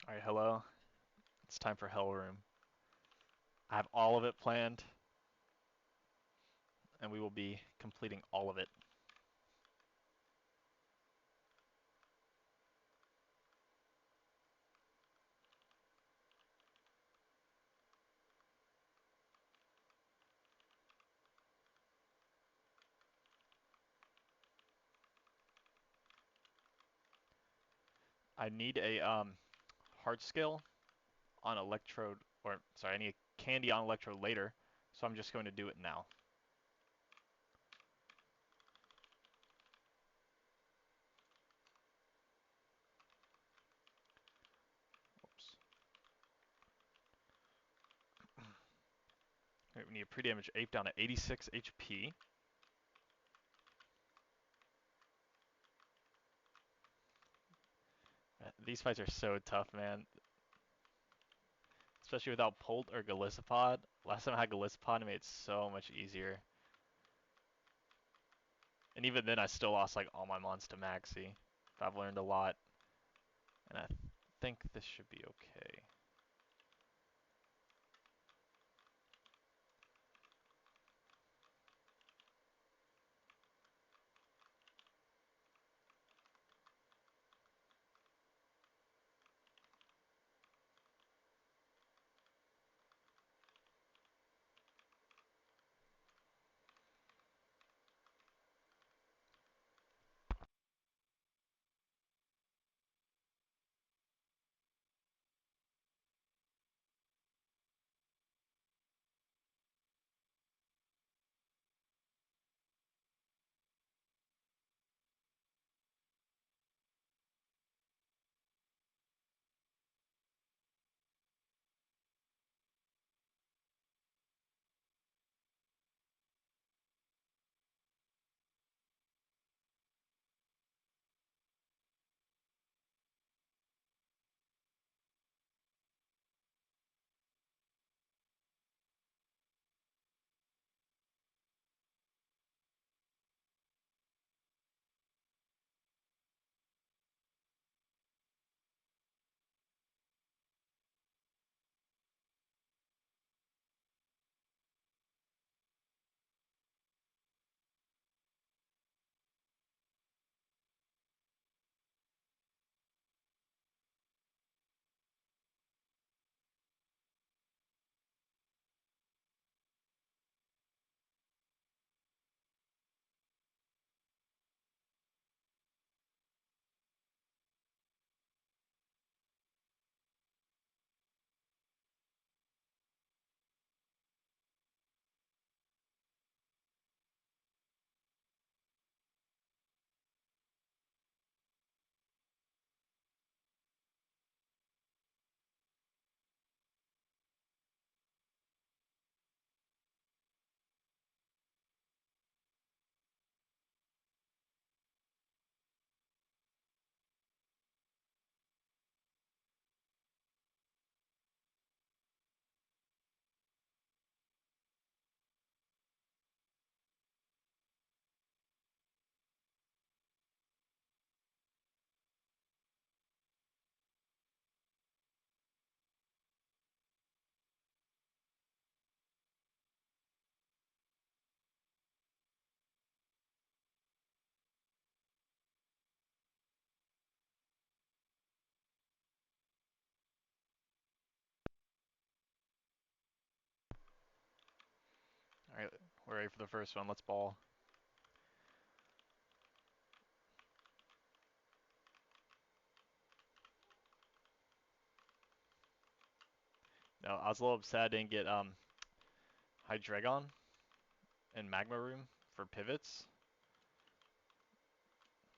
Alright, hello. It's time for Hell Room. I have all of it planned, and we will be completing all of it. I need a heart skill on electrode, or sorry, I need a candy on electrode later, so I'm just going to do it now. Oops. Alright, we need a pre-damage ape down to 86 HP. These fights are so tough, man. Especially without Polt or Galissapod. Last time I had Galissapod, it made it so much easier. And even then, I still lost like all my mons to Maxi. But I've learned a lot, and I think this should be okay. Alright, we're ready for the first one. Let's ball. No, I was a little upset I didn't get Hydreigon and Magma Room for pivots.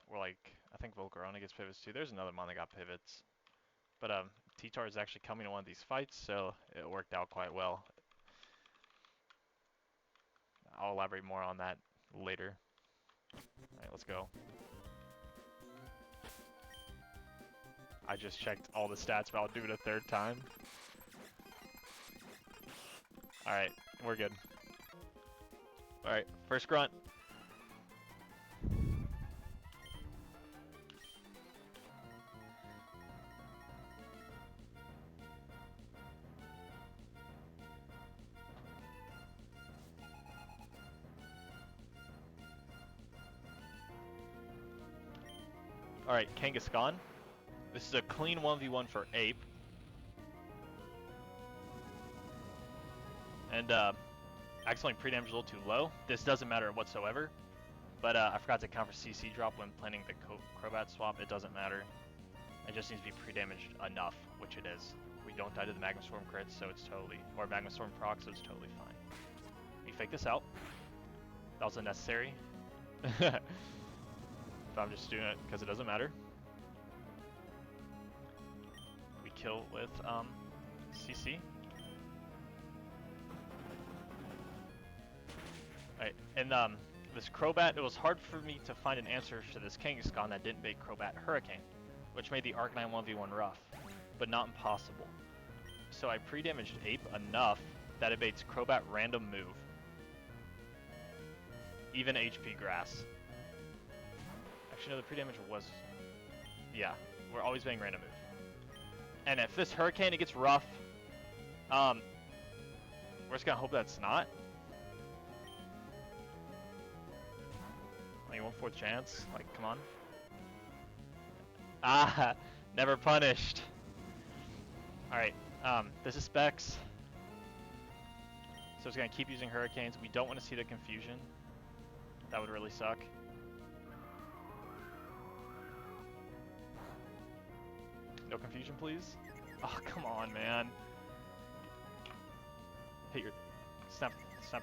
Or like, I think Volcarona gets pivots too. There's another mon that got pivots. But T-Tar is actually coming to one of these fights, so it worked out quite well. I'll elaborate more on that later. Alright, let's go. I just checked all the stats, but I'll do it a third time. Alright, we're good. Alright, first grunt. Alright, Kangaskhan. This is a clean 1v1 for Ape. And accidentally pre-damage a little too low. This doesn't matter whatsoever. But I forgot to count for CC drop when planning the Crobat swap. It doesn't matter. It just needs to be pre-damaged enough, which it is. We don't die to the Magma Storm crits, so it's totally... Or Magma Storm proc, so it's totally fine. We fake this out. That was unnecessary. But I'm just doing it because it doesn't matter. We kill with CC. Alright, and this Crobat, it was hard for me to find an answer to this Kangaskhan that didn't bait Crobat Hurricane, which made the Arcanine 1v1 rough, but not impossible. So I pre-damaged Ape enough that it baits Crobat random move. Even HP Grass. Actually, no, the pre-damage was... Yeah, we're always baiting random move. And if this Hurricane, it gets rough, we're just gonna hope that's not. Only 1/4 chance, like, come on. Ah, never punished. Alright, this is Specs. So it's gonna keep using Hurricanes. We don't want to see the confusion. That would really suck. No confusion, please. Oh, come on, man. Hit your... Snap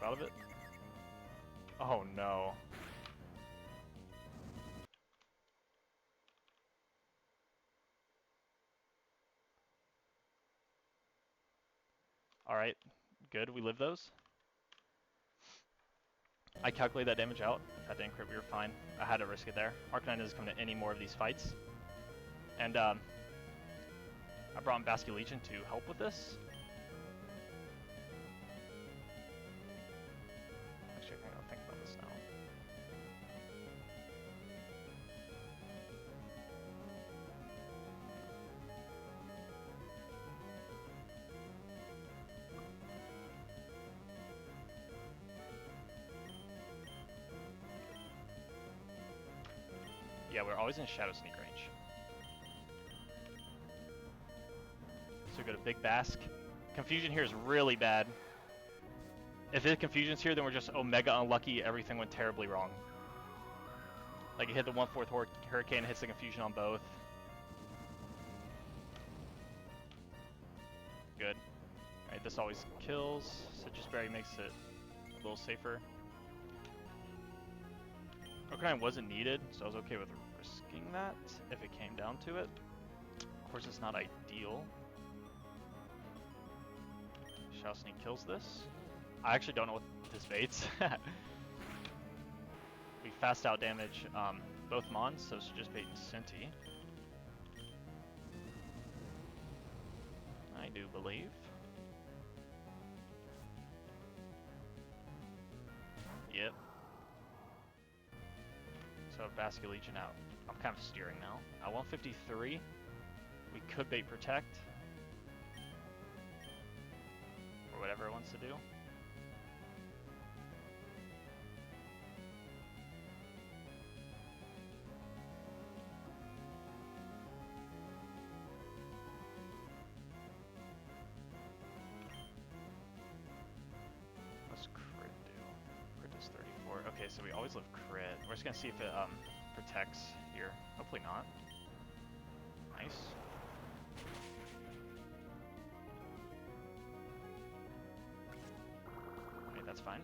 out of it. Oh, no. Alright, good, we live those. I calculate that damage out. If that didn't crit, we were fine. I had to risk it there. Arcanine doesn't come to any more of these fights. And I brought in Basculegion to help with this. Actually, I gotta think about this now. Yeah, we're always in Shadow Sneak range. So go to Big Bask. Confusion here is really bad. If the Confusion's here, then we're just Omega unlucky, everything went terribly wrong. Like, it hit the 1/4 Hurricane, hits the Confusion on both. Good. Alright, this always kills. Citrus Berry makes it a little safer. Arcanine wasn't needed, so I was okay with risking that if it came down to it. Of course, it's not ideal. Shadow Sneak kills this. I actually don't know what this baits. We fast out damage both Mons, so it's just baiting Cinti. I do believe. Yep. So Basculegion out. I'm kind of steering now. At 153, we could bait Protect. Or whatever it wants to do. What's crit do? Crit does 34. Okay, so we always live crit. We're just gonna see if it protects here. Hopefully not. Nice. Okay, that's fine.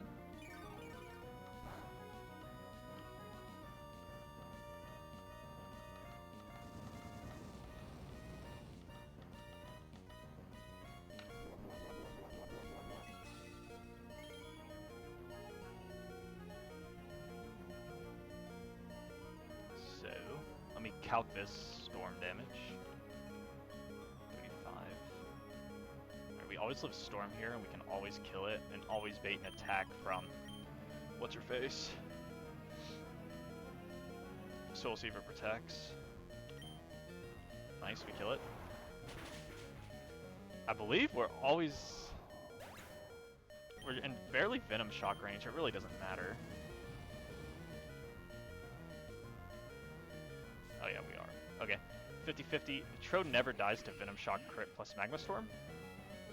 So, let me calc this storm damage. 35. Right, we always live storm here, and we can always kill it, and always bait an attack from what's her face. Soul Seaver protects. Nice, we kill it. I believe we're in barely Venom Shock range. It really doesn't matter. Oh yeah, we are. Okay. 50-50. Trode never dies to Venom Shock crit plus Magma Storm.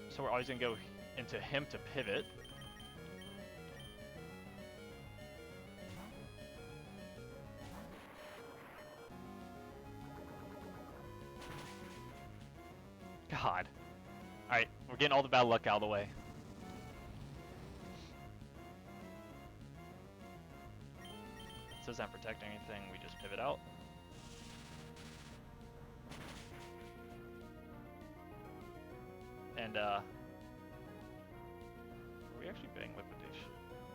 So we're always going to go into him to pivot. God. Alright, we're getting all the bad luck out of the way. It says not protect anything, we just pivot out. And, are we actually baying Liquidation?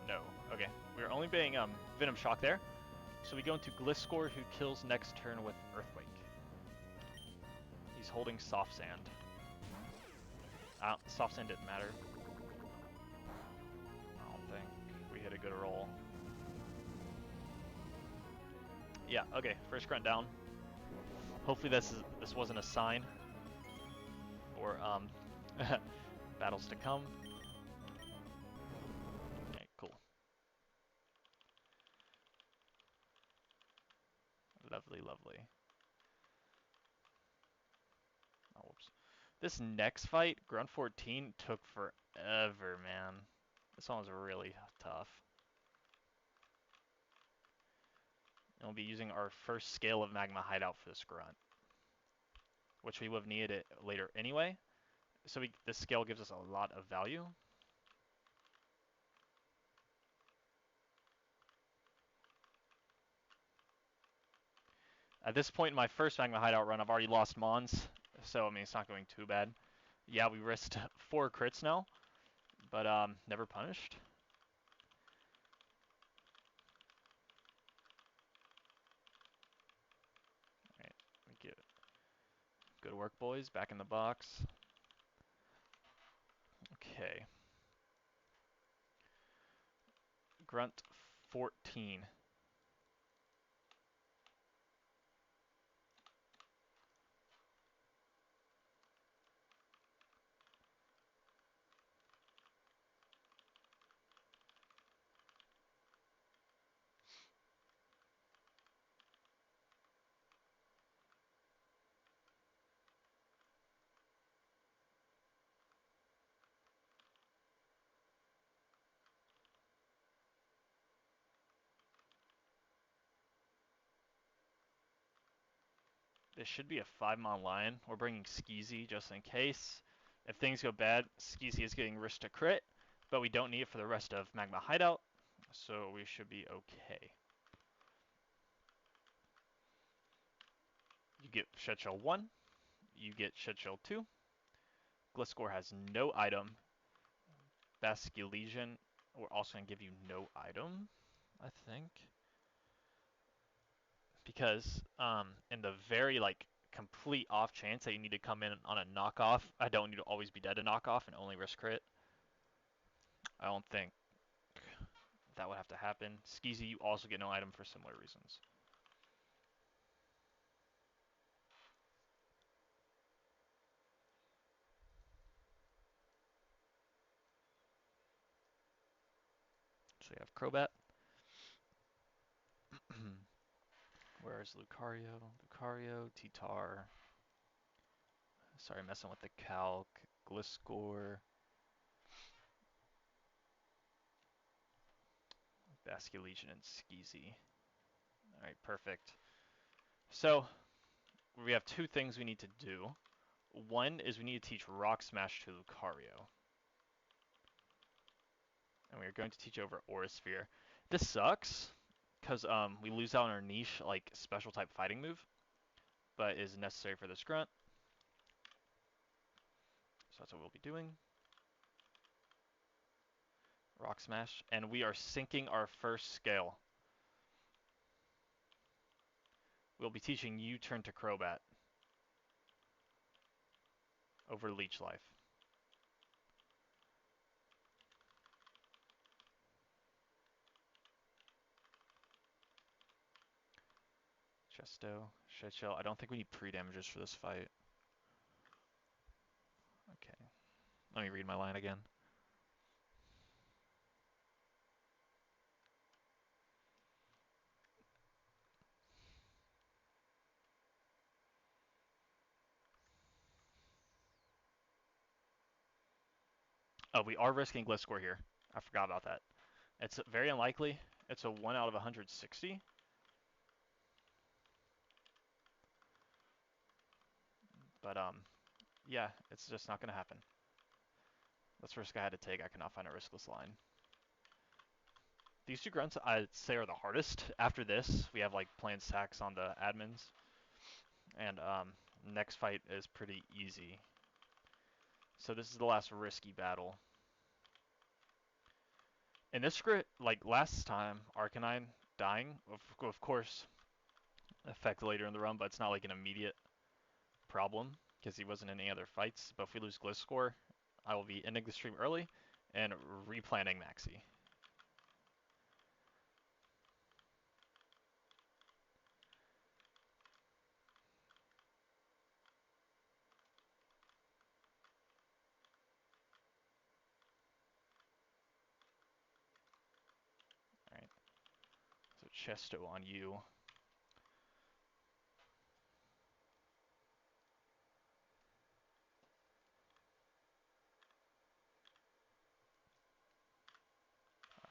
No. Okay. We're only baying Venom Shock there. So we go into Gliscor, who kills next turn with Earthquake. He's holding Soft Sand. Soft Sand didn't matter. I don't think we hit a good roll. Yeah, okay. First grunt down. Hopefully this wasn't a sign for battles to come. Okay, cool. Lovely, lovely. Oh, whoops. This next fight, Grunt 14, took forever, man. This one was really tough. And we'll be using our first scale of Magma Hideout for this grunt, which we would have needed it later anyway. So this scale gives us a lot of value. At this point in my first Magma Hideout run, I've already lost Mons, so I mean it's not going too bad. Yeah, we risked 4 crits now, but never punished. Alright, good work, boys. Back in the box. Okay. Grunt 14. This should be a 5-mon lion. We're bringing Skeezy just in case. If things go bad, Skeezy is getting risk to crit, but we don't need it for the rest of Magma Hideout, so we should be okay. You get Shed Shell 1, you get Shed Shell 2. Gliscor has no item. Basculesian, we're also going to give you no item, I think. Because in the very complete off chance that you need to come in on a knockoff, I don't need to always be dead to knockoff and only risk crit. I don't think that would have to happen. Skeezy, you also get no item for similar reasons. So you have Crobat. Where's Lucario? Lucario, T-Tar. Sorry, messing with the calc. Gliscor. Basculesian and Skeezy. Alright, perfect. So, we have 2 things we need to do. One is we need to teach Rock Smash to Lucario. And we are going to teach over Aura Sphere. This sucks, because we lose out on our niche, special type fighting move, but is necessary for this grunt. So that's what we'll be doing. Rock Smash, and we are syncing our first scale. We'll be teaching U-turn to Crobat over Leech Life. Chesto, Shed Shell. I don't think we need pre-damages for this fight. Okay. Let me read my line again. Oh, we are risking Gliscor here. I forgot about that. It's very unlikely. It's a 1 out of 160. But, yeah, it's just not going to happen. That's the risk I had to take. I cannot find a riskless line. These two grunts, I'd say, are the hardest. After this, we have, like, planned sacks on the admins. And, next fight is pretty easy. So this is the last risky battle. In this script, like last time, Arcanine dying, of course, affect later in the run, but it's not like an immediate problem because he wasn't in any other fights. But if we lose Gliscor, I will be ending the stream early and replanning Maxi. Alright, so Chesto on you.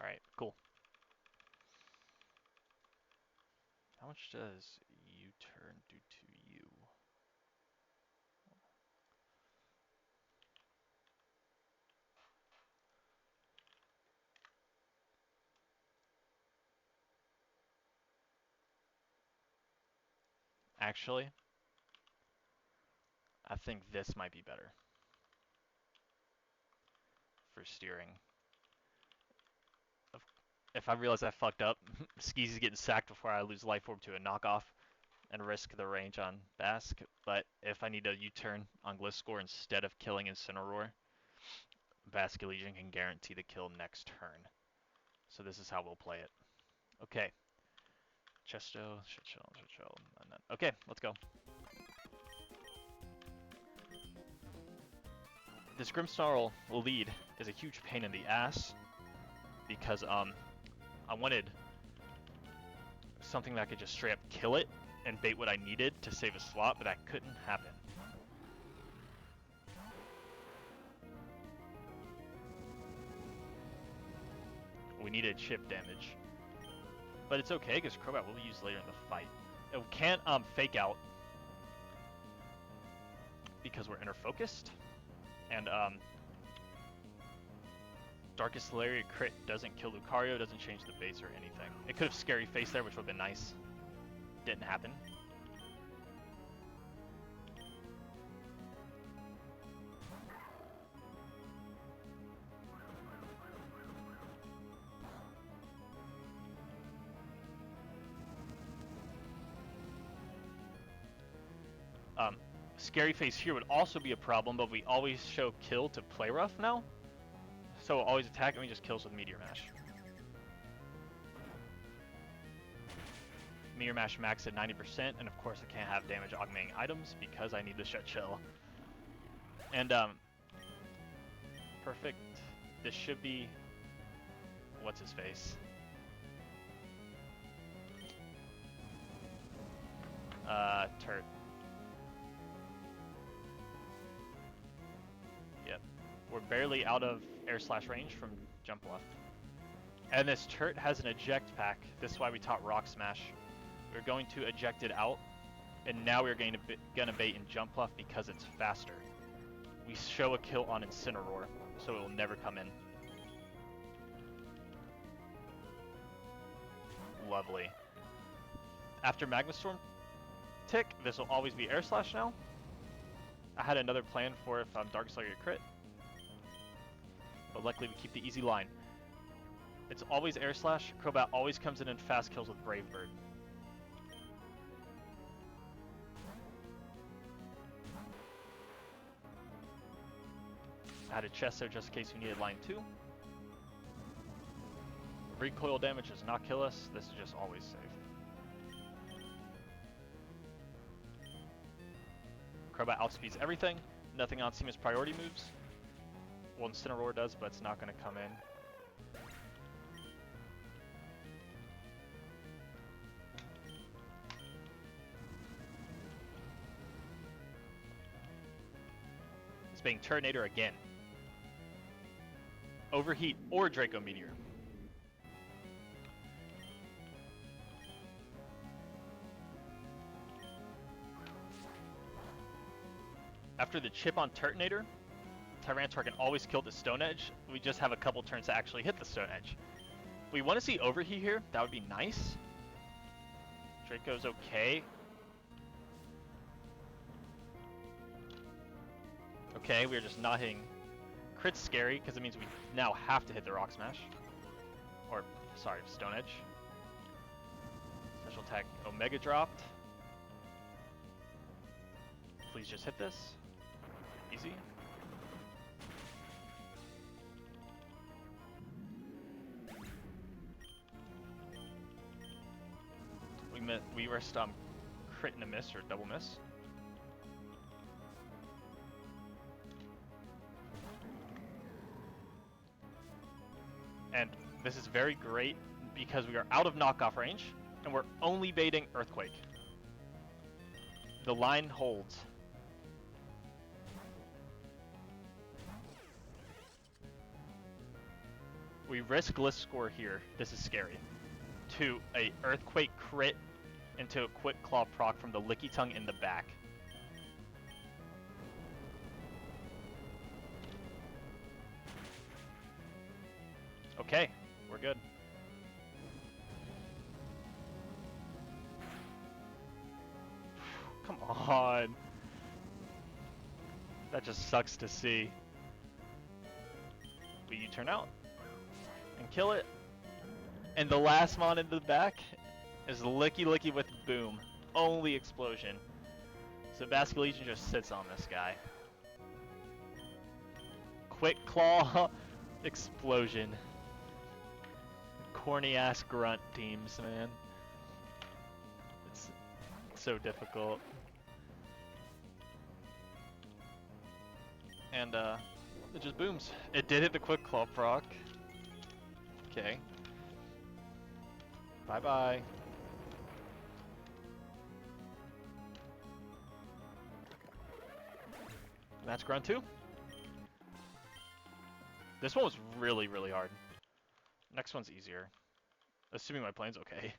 Alright, cool. How much does U-turn do to you? Actually, I think this might be better for steering. If I realize I fucked up, Skeezy's getting sacked before I lose Life Orb to a knockoff and risk the range on Basque. But if I need a U-turn on Gliscor instead of killing Incineroar, Basque Legion can guarantee the kill next turn. So this is how we'll play it. Okay. Chesto, shit chill. Okay, let's go. This Grimmsnarl lead is a huge pain in the ass because I wanted something that could just straight up kill it and bait what I needed to save a slot, but that couldn't happen. We needed chip damage. But it's okay because Crobat will be used later in the fight. It can't fake out because we're inner focused. And Darkest Lariat crit doesn't kill Lucario, doesn't change the base or anything. It could have Scary Face there, which would have been nice. Didn't happen. Scary Face here would also be a problem, but we always show kill to play rough now. So we'll always attack and we just kills with Meteor Mash. Meteor Mash max at 90%, and of course I can't have damage augmenting items because I need the Shut Chill. And perfect. This should be what's his face? Turret. Yep. We're barely out of air slash range from jump left. And this turret has an eject pack. This is why we taught Rock Smash. We're going to eject it out, and now we're gonna bait in jump left because it's faster. We show a kill on Incineroar, so it will never come in. Lovely. After Magma Storm tick, this will always be air slash now. I had another plan for if Dark Slayer crit, but luckily we keep the easy line. It's always air slash. Crobat always comes in and fast kills with Brave Bird. I had a chest there just in case we needed line 2. Recoil damage does not kill us. This is just always safe. Crobat outspeeds everything. Nothing on Seamus priority moves. Well, Incineroar does, but it's not going to come in. It's being Turtonator again. Overheat or Draco Meteor. After the chip on Turtonator, Tyranitar can always kill the Stone Edge. We just have a couple turns to actually hit the Stone Edge. We want to see Overheat here. That would be nice. Draco's okay. Okay, we're just not hitting. Crit's scary because it means we now have to hit the Rock Smash. Or, sorry, Stone Edge. Special attack Omega dropped. Please just hit this. Easy. We risked crit and a miss or double miss. And this is very great because we are out of knockoff range and we're only baiting Earthquake. The line holds. We risk list score here. This is scary. To a Earthquake crit into a Quick Claw proc from the Licky Tongue in the back. Okay, we're good. Come on. That just sucks to see. Will you turn out and kill it? And the last mon in the back is Licky Licky with Boom. Only explosion. So Basket Legion just sits on this guy. Quick Claw explosion. Corny ass grunt teams, man. It's so difficult. And it just booms. It did hit the Quick Claw proc. Okay. Bye bye. That's grunt 2. This one was really, really hard. Next one's easier. Assuming my plane's okay.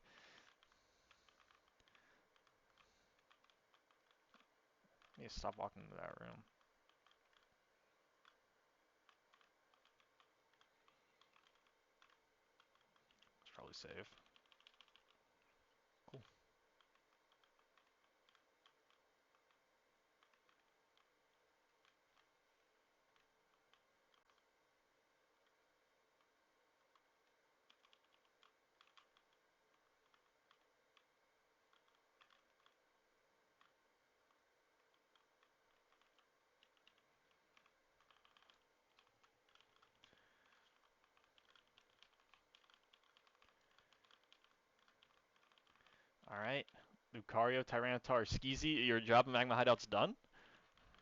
I need to stop walking into that room. It's probably safe. Cool. Alright. Lucario, Tyranitar, Skeezy, your job in Magma Hideout's done.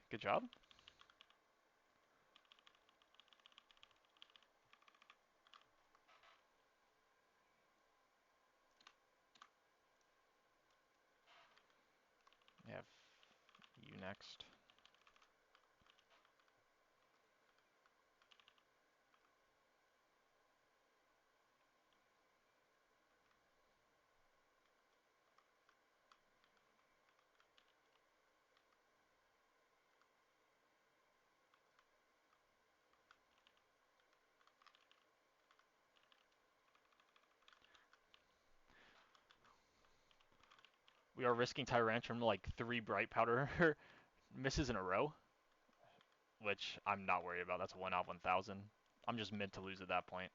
Good job. We have you next. We are risking Tyrantrum like 3 Bright Powder misses in a row. Which I'm not worried about. That's a 1 out of 1,000. I'm just meant to lose at that point.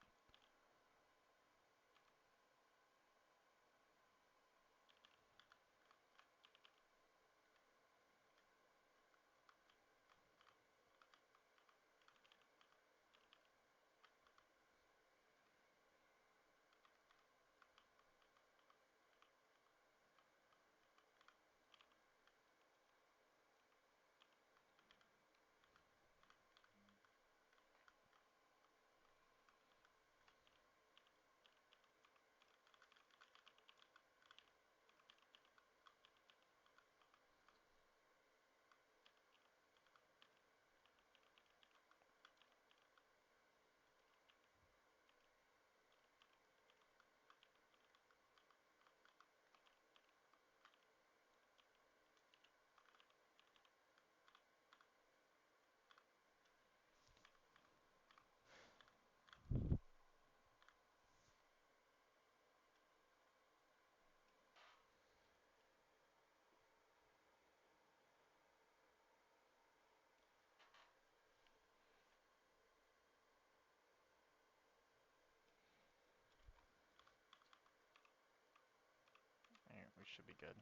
We should be good.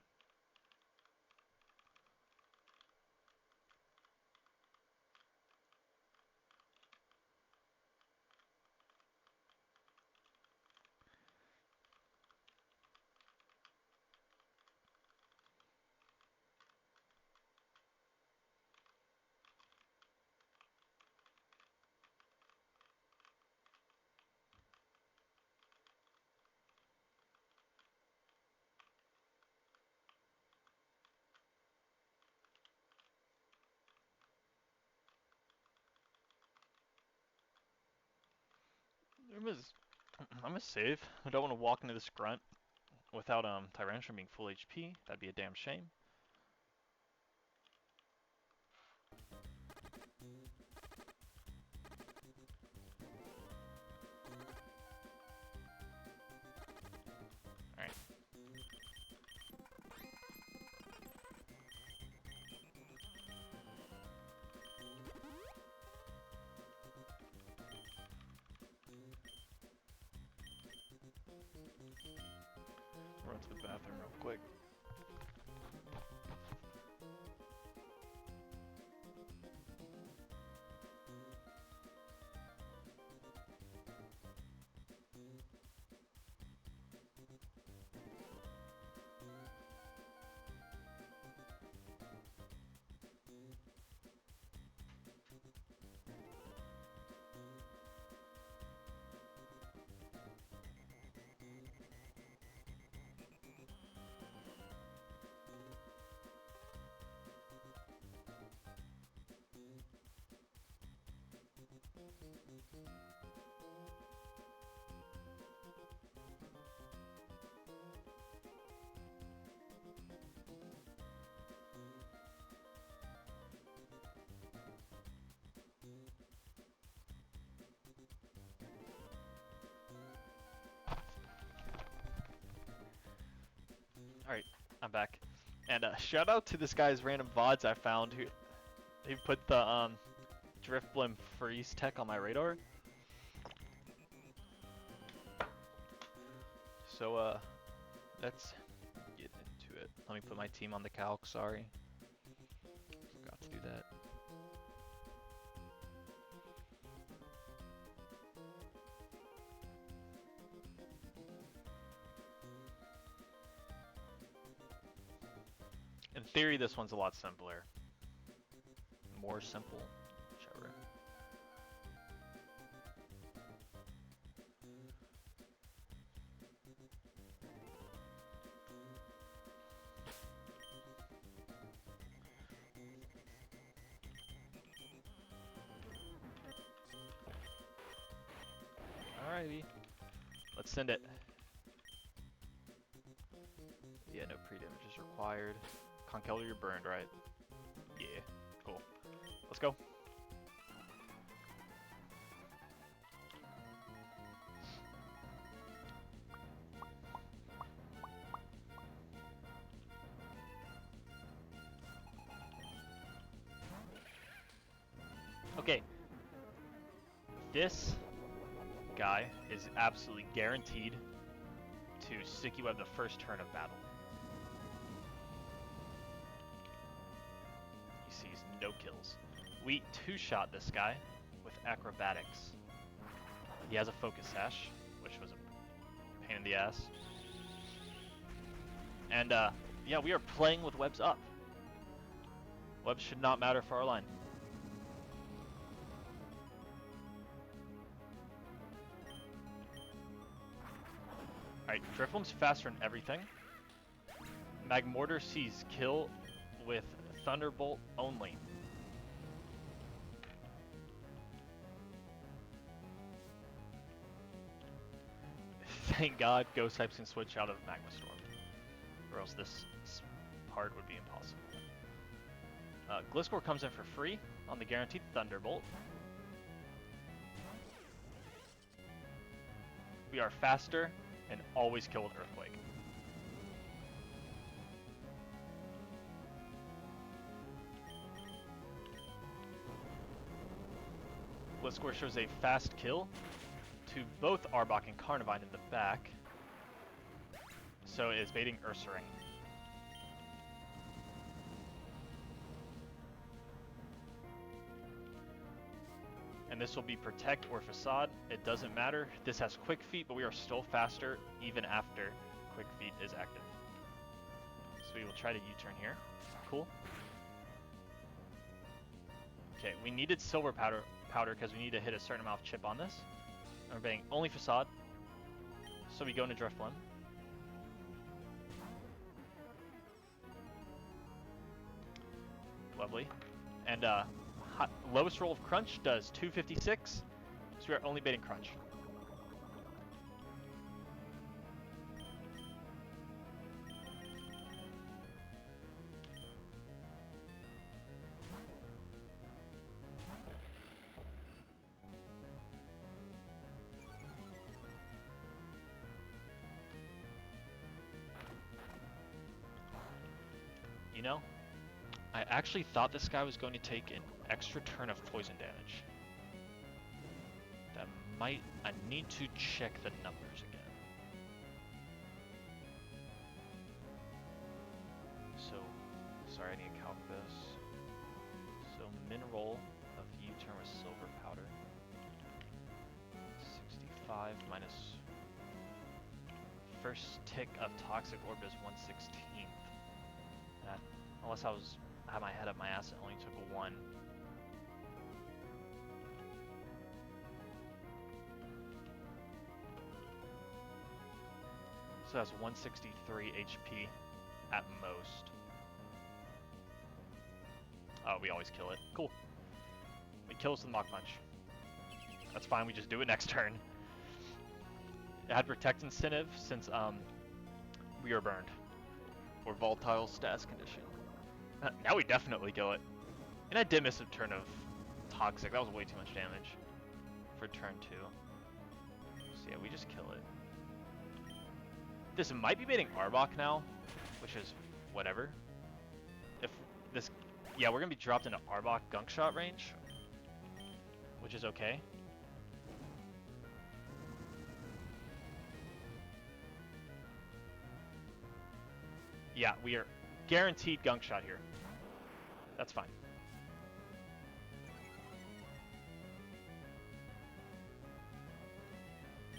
I'm gonna save. I don't want to walk into this grunt without Tyrantrum being full HP. That'd be a damn shame. Alright. Run to the bathroom real quick. Alright, I'm back. And shout out to this guy's random VODs I found who put the Drift Blim freeze tech on my radar. So let's get into it. Let me put my team on the calc, sorry. Forgot to do that. In theory, this one's a lot simpler. More simple, whichever. Alrighty, let's send it. Yeah, no pre-damage is required. Conkeldurr, you're burned, right? Yeah, cool. Let's go. Okay. This guy is absolutely guaranteed to sticky web the first turn of battle. He sees no kills. We two-shot this guy with acrobatics. He has a focus sash, which was a pain in the ass. And yeah, we are playing with webs up. Webs should not matter for our line. Alright, Drifloom's faster than everything. Magmortar sees kill with Thunderbolt only. Thank God Ghost types can switch out of Magma Storm, or else this part would be impossible. Gliscor comes in for free on the guaranteed Thunderbolt. We are faster and always kill with Earthquake. Gliscor shows a fast kill to both Arbok and Carnivine in the back, so it is baiting Ursaring. and this will be Protect or Facade. It doesn't matter. This has Quick Feet, but we are still faster even after Quick Feet is active. So we will try to U-turn here. Cool. Okay, we needed Silver Powder because we need to hit a certain amount of chip on this. And we're betting only Facade. So we go into Drifblim. Lovely. And lowest roll of Crunch does 256, so we are only baiting Crunch. You know, I actually thought this guy was going to take an extra turn of poison damage. That might... I need to check the numbers again. So, sorry, I need to calc this. So, min roll of U-turn with Silver Powder. 65 minus... First tick of Toxic Orb is 1/16. Unless I had my head up my ass, it only took a 1. So that's 163 HP at most. Oh, we always kill it. Cool. We kill us with Mach Punch. That's fine, we just do it next turn. It had Protect incentive since we are burned. Or Volatile Status Condition. Now we definitely kill it. And I did miss a turn of Toxic. That was way too much damage for turn 2. So yeah, we just kill it. This might be baiting Arbok now, which is whatever. If this... Yeah, we're going to be dropped into Arbok Gunk Shot range, which is okay. Yeah, we are guaranteed Gunk Shot here. That's fine.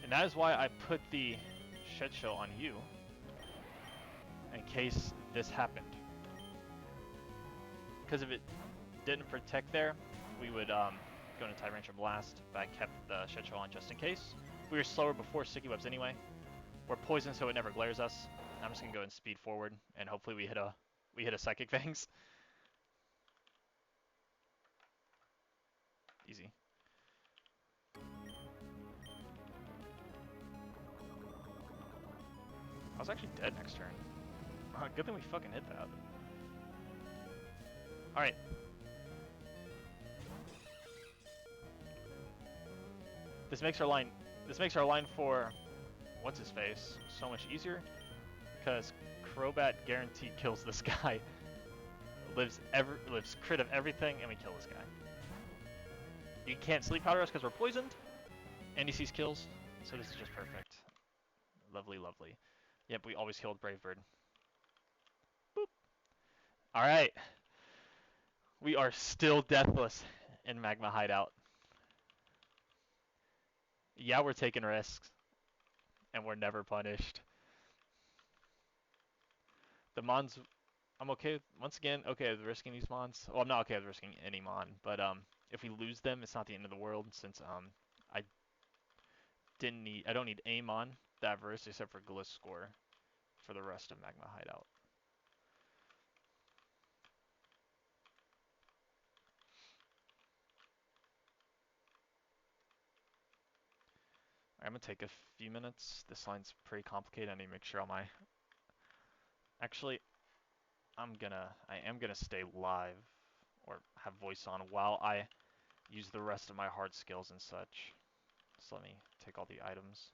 And that is why I put the Shed Shell on you, in case this happened. Because if it didn't protect there, we would go into Tyrantrum Blast, but I kept the Shed Shell on just in case. We were slower before Sticky Webs anyway. We're poisoned so it never glares us. I'm just gonna go and speed forward, and hopefully we hit a Psychic Fangs. Easy. I was actually dead next turn. Good thing we fucking hit that. Alright. This makes our line for what's his face so much easier, because Crobat guaranteed kills this guy. lives crit of everything, and we kill this guy. You can't sleep powder us because we're poisoned, and he sees kills, so this is just perfect. Lovely, lovely. Yep, we always killed Brave Bird. Boop. Alright. We are still deathless in Magma Hideout. Yeah, we're taking risks, and we're never punished. The Mons, I'm okay with, once again, okay with risking these Mons. Well, I'm not okay with risking any Mon, but if we lose them, it's not the end of the world, since I don't need a Mon that verse except for Gliscor for the rest of Magma Hideout. I'm gonna take a few minutes. This line's pretty complicated. I need to make sure all my... Actually, I am gonna stay live or have voice on while I use the rest of my hard skills and such. So let me take all the items.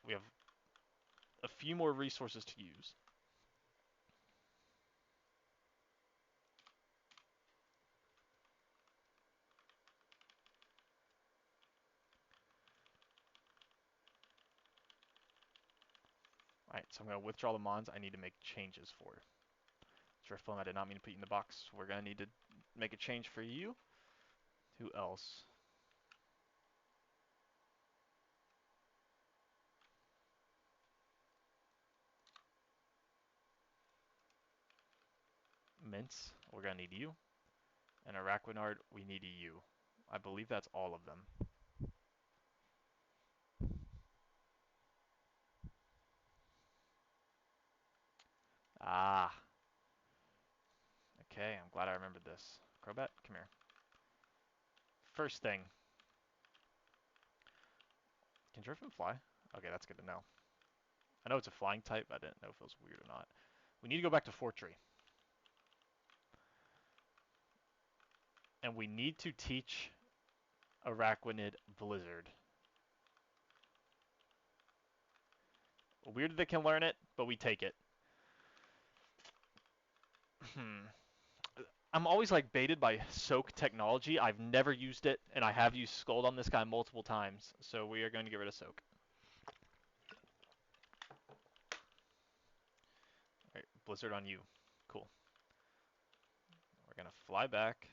We have a few more resources to use. Alright, so I'm going to withdraw the Mons I need to make changes for. Drifblim, I did not mean to put you in the box. We're going to need to make a change for you. Who else? Mince, we're gonna need you. And Araquanard, we need you. I believe that's all of them. Ah. Okay, I'm glad I remembered this. Crobat, come here. First thing. Can Driftman fly? Okay, that's good to know. I know it's a flying type, but I didn't know if it was weird or not. We need to go back to Fortree. And we need to teach Araquanid Blizzard. Weird that they can learn it, but we take it. I'm always like baited by soak technology. I've never used it, and I have used Scold on this guy multiple times. So we are going to get rid of soak. Alright, Blizzard on you. Cool. We're going to fly back.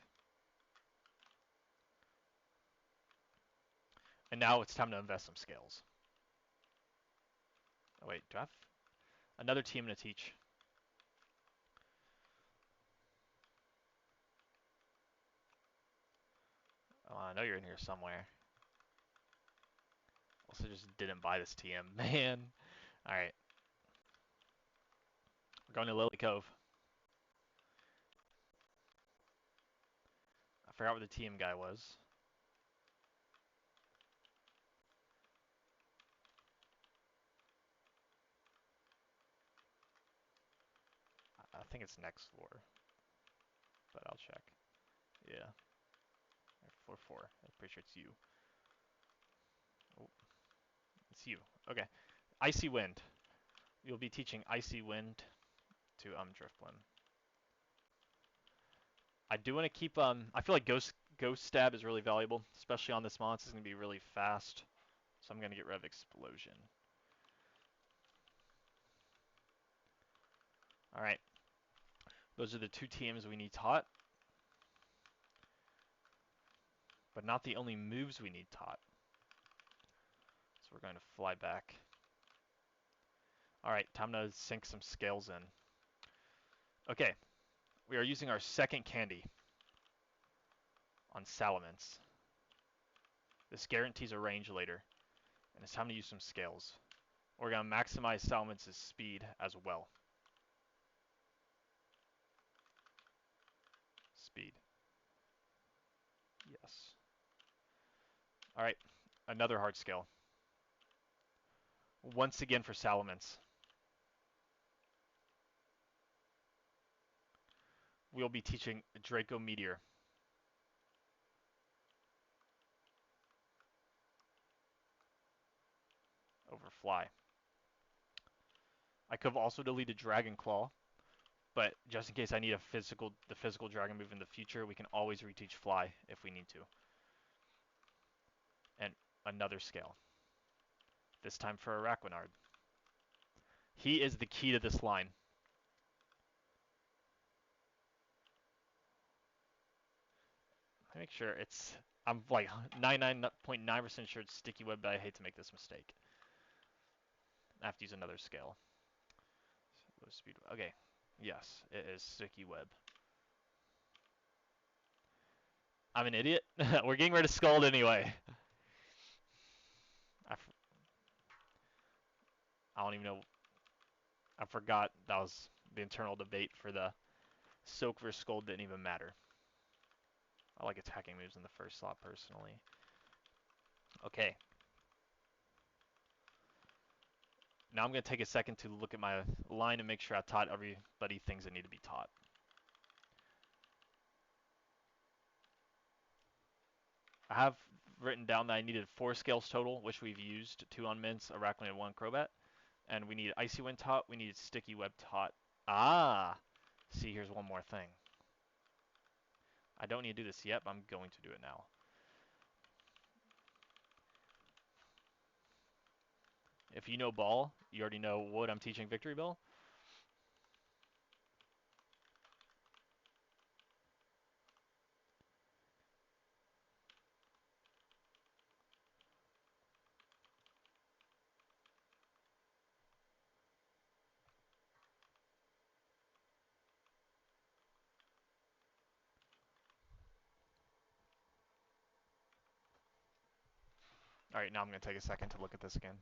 And now it's time to invest some scales. Oh wait, do I have another team to teach? Oh, I know you're in here somewhere. Also just didn't buy this TM. Man. Alright. We're going to Lily Cove. I forgot what the TM guy was. I think it's next floor. But I'll check. Yeah. Floor 4. I'm pretty sure it's you. Oh, it's you. Okay. Icy Wind. You'll be teaching Icy Wind to Drifblim. I do want to keep I feel like Ghost Stab is really valuable, especially on this monster. It's gonna be really fast. So I'm gonna get rid of Explosion. Alright. Those are the two teams we need taught. But not the only moves we need taught. So we're going to fly back. Alright, time to sink some scales in. Okay. We are using our second candy on Salamence. This guarantees a range later. And it's time to use some scales. We're going to maximize Salamance's speed as well. Speed. Yes. Alright, another hard scale. Once again for Salamence. We'll be teaching Draco Meteor. Over Fly. I could have also deleted Dragon Claw, but just in case I need the physical dragon move in the future, we can always reteach Fly if we need to. And another scale. This time for Araquanard. He is the key to this line. Let me make sure I'm like 99.9% sure it's Sticky Web, but I hate to make this mistake. I have to use another scale. Low speed. Okay. Yes, it is Sticky Web. I'm an idiot. We're getting rid of Scald anyway. I don't even know. I forgot that was the internal debate for the Soak versus Scald didn't even matter. I like attacking moves in the first slot personally. Okay. Now I'm going to take a second to look at my line and make sure I taught everybody things that need to be taught. I have written down that I needed 4 scales total, which we've used, 2 on Mince, Arachnid, and 1 Crobat. And we need Icy Wind taught, we need Sticky Web taught. Ah! See, here's one more thing. I don't need to do this yet, but I'm going to do it now. If you know Ball, you already know what I'm teaching Victory Bell. Alright, now I'm going to take a second to look at this again.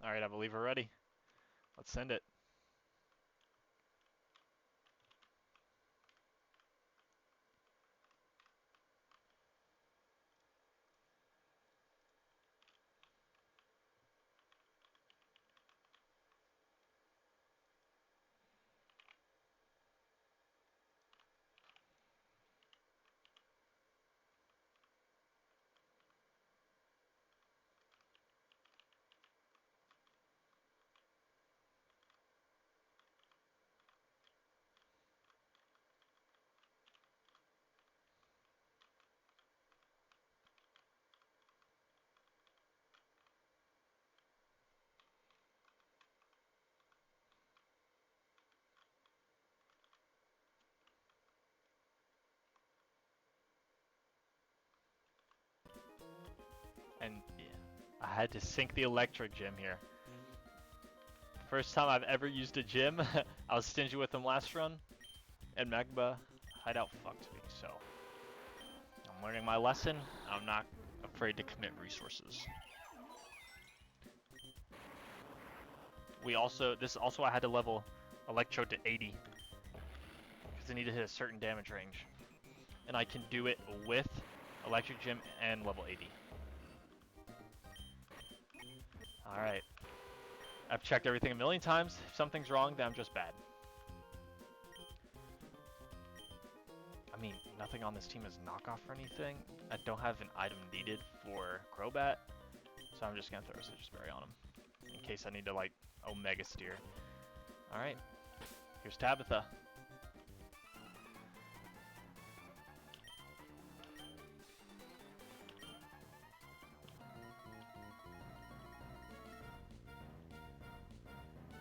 Alright, I believe we're ready. Let's send it. And yeah, I had to sync the electric gym here. First time I've ever used a gym. I was stingy with them last run, and Magma Hideout fucked me, so I'm learning my lesson. I'm not afraid to commit resources. This is also I had to level Electro to 80 because I need to hit a certain damage range, and I can do it with Electric Gym and level 80. All right, I've checked everything a million times. If something's wrong, then I'm just bad. I mean, nothing on this team is knockoff or anything. I don't have an item needed for Crobat, so I'm just gonna throw a Citrus Berry on him in case I need to like Omega Steer. All right, here's Tabitha.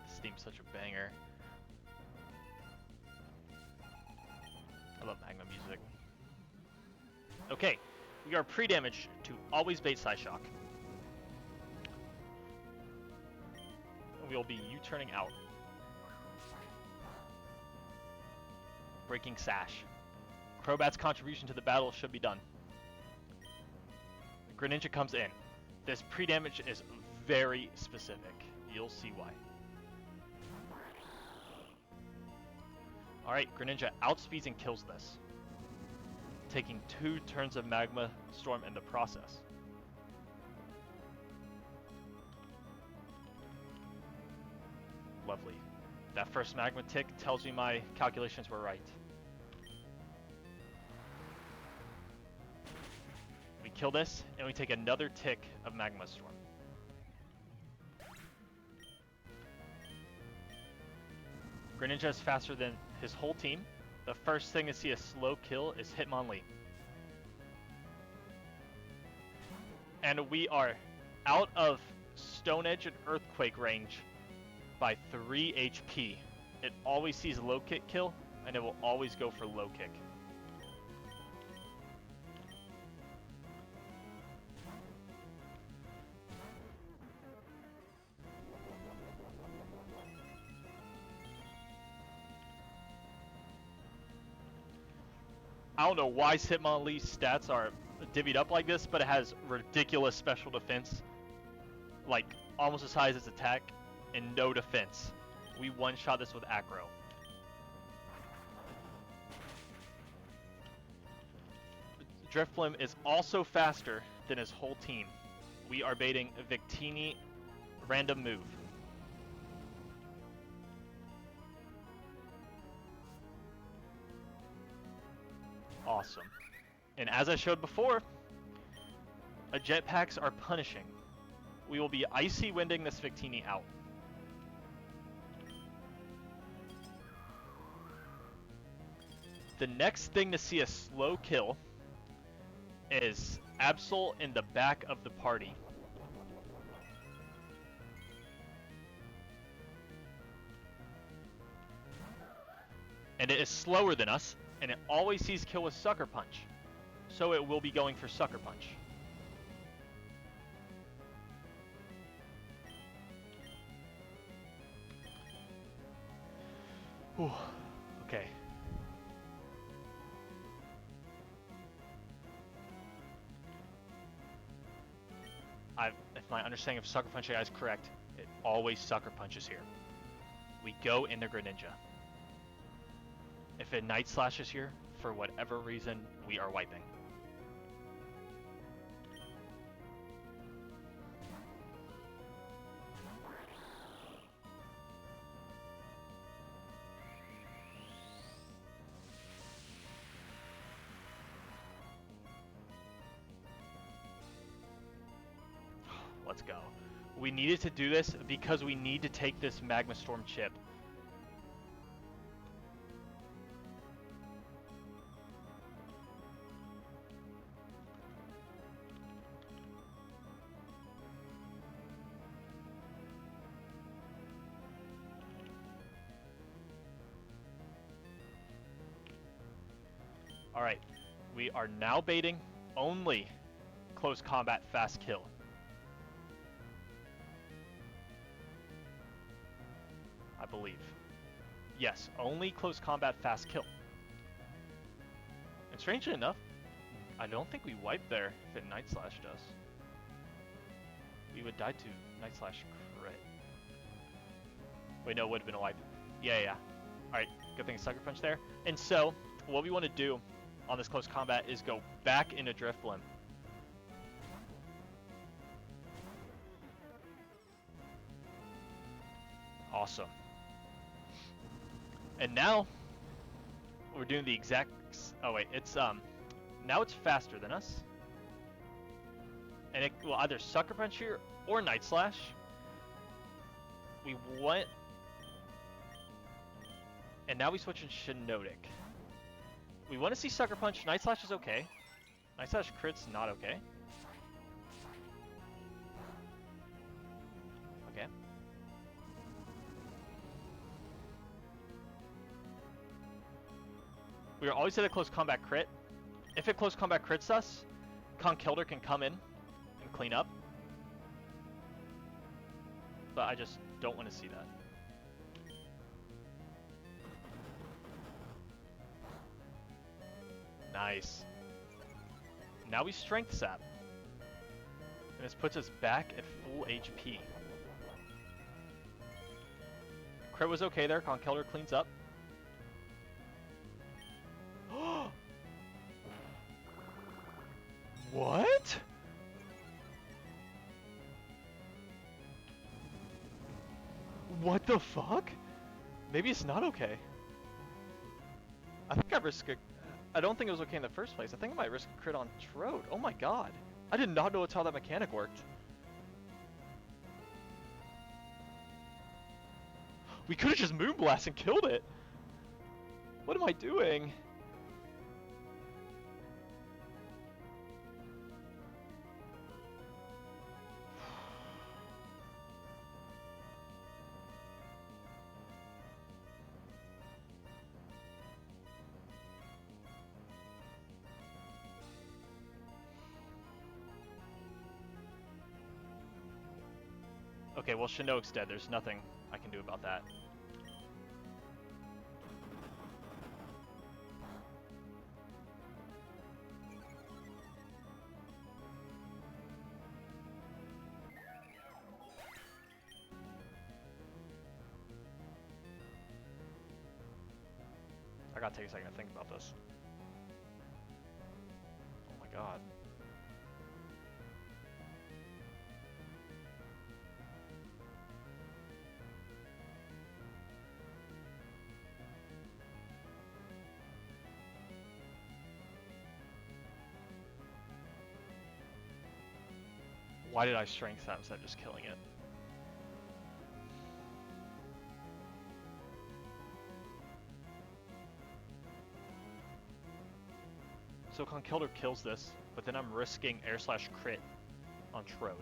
This theme's such a banger. I love Magma music. Okay, we are pre-damaged to always bait Psyshock. We will be U-turning out. Breaking Sash. Crobat's contribution to the battle should be done. Greninja comes in. This pre-damage is very specific. You'll see why. Alright, Greninja outspeeds and kills this, taking 2 turns of Magma Storm in the process. Lovely. That first Magma tick tells me my calculations were right. We kill this, and we take another tick of Magma Storm. Greninja is faster than his whole team. The first thing to see a slow kill is Hitmonlee. And we are out of Stone Edge and Earthquake range by 3 HP. It always sees low kick kill, and it will always go for low kick. I don't know why Hitmonlee's stats are divvied up like this, but it has ridiculous special defense, like almost as high as its attack, and no defense. We one-shot this with Acro. Drifblim is also faster than his whole team. We are baiting Victini random move. Awesome. And as I showed before, jetpacks are punishing. We will be icy winding this Victini out. The next thing to see a slow kill is Absol in the back of the party. And it is slower than us, and it always sees kill with Sucker Punch. So it will be going for Sucker Punch. Whew. Okay. If my understanding of Sucker Punch AI is correct, It always sucker punches here. We go into Greninja. If it Night Slashes here, for whatever reason, we are wiping. Let's go. We needed to do this because we need to take this Magma Storm chip. Alright, we are now baiting only close combat fast kill. I believe. Yes, only close combat fast kill. And strangely enough, I don't think we wipe there if it Night Slashed us. We would die to Night Slash crit. Wait, no, it would have been a wipe. Yeah. Alright, good thing Sucker Punch there. And so, what we want to do on this close combat is go back into Drifblim. Awesome. And now we're doing the exact. Oh wait, it's now it's faster than us, and it will either Sucker Punch here or Night Slash. We went, and now we switch in Shiinotic. We want to see Sucker Punch. Night Slash is okay. Night Slash crit's not okay. Okay. We are always at a close combat crit. If it close combat crits us, Conkeldurr can come in and clean up. But I just don't want to see that. Nice. Now we Strength Sap. And this puts us back at full HP. Crit was okay there. Conkeldurr cleans up. What? What the fuck? Maybe it's not okay. I think I risked a... I don't think it was okay in the first place. I think I might risk a crit on Trode. Oh my god. I did not know that's how that mechanic worked. We could have just Moonblast and killed it. What am I doing? Okay, well, Shiinotic's dead. There's nothing I can do about that. I gotta take a second to think about this. Oh my god. Why did I Strength that instead of just killing it? So Conkeldurr kills this, but then I'm risking Air Slash crit on Trode.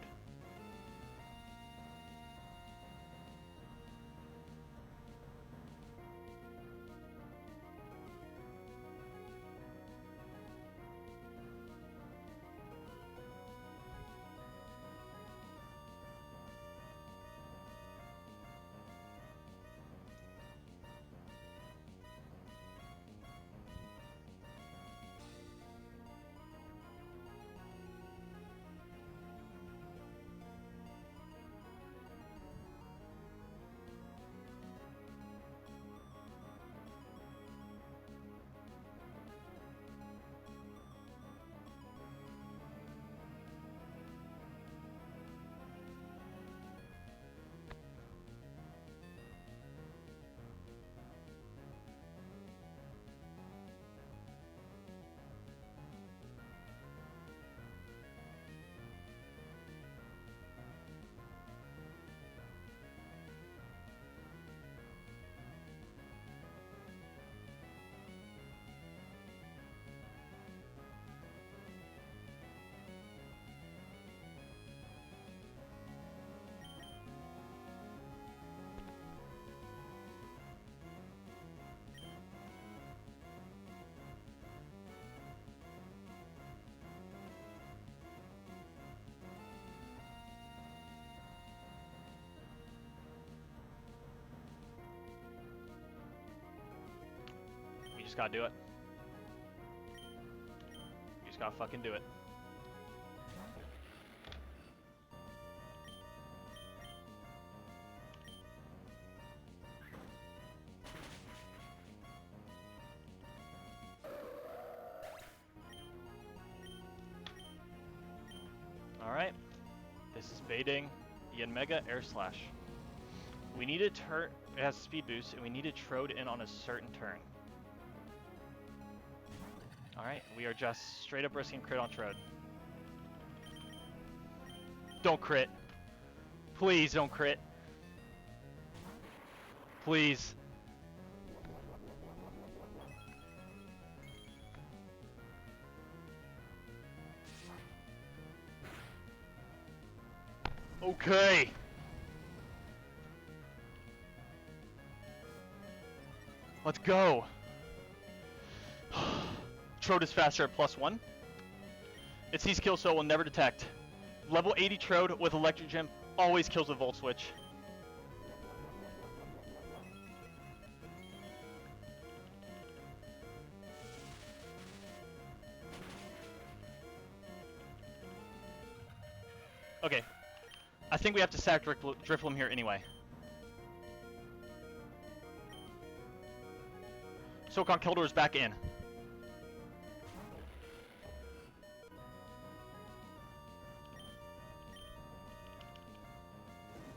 just gotta do it. You just gotta fucking do it. Alright. This is baiting Yen Mega Air Slash. We need a turn. It has speed boost, and we need to trode in on a certain turn. Alright, we are just straight up risking crit on trode. Don't crit. Please don't crit. Please. Okay. Let's go. Trode is faster at +1. It sees kill, so it will never detect. Level 80 Trode with Electric Gem always kills with Volt Switch. Okay. I think we have to sack Drifloon here anyway. Sokon Keldor is back in.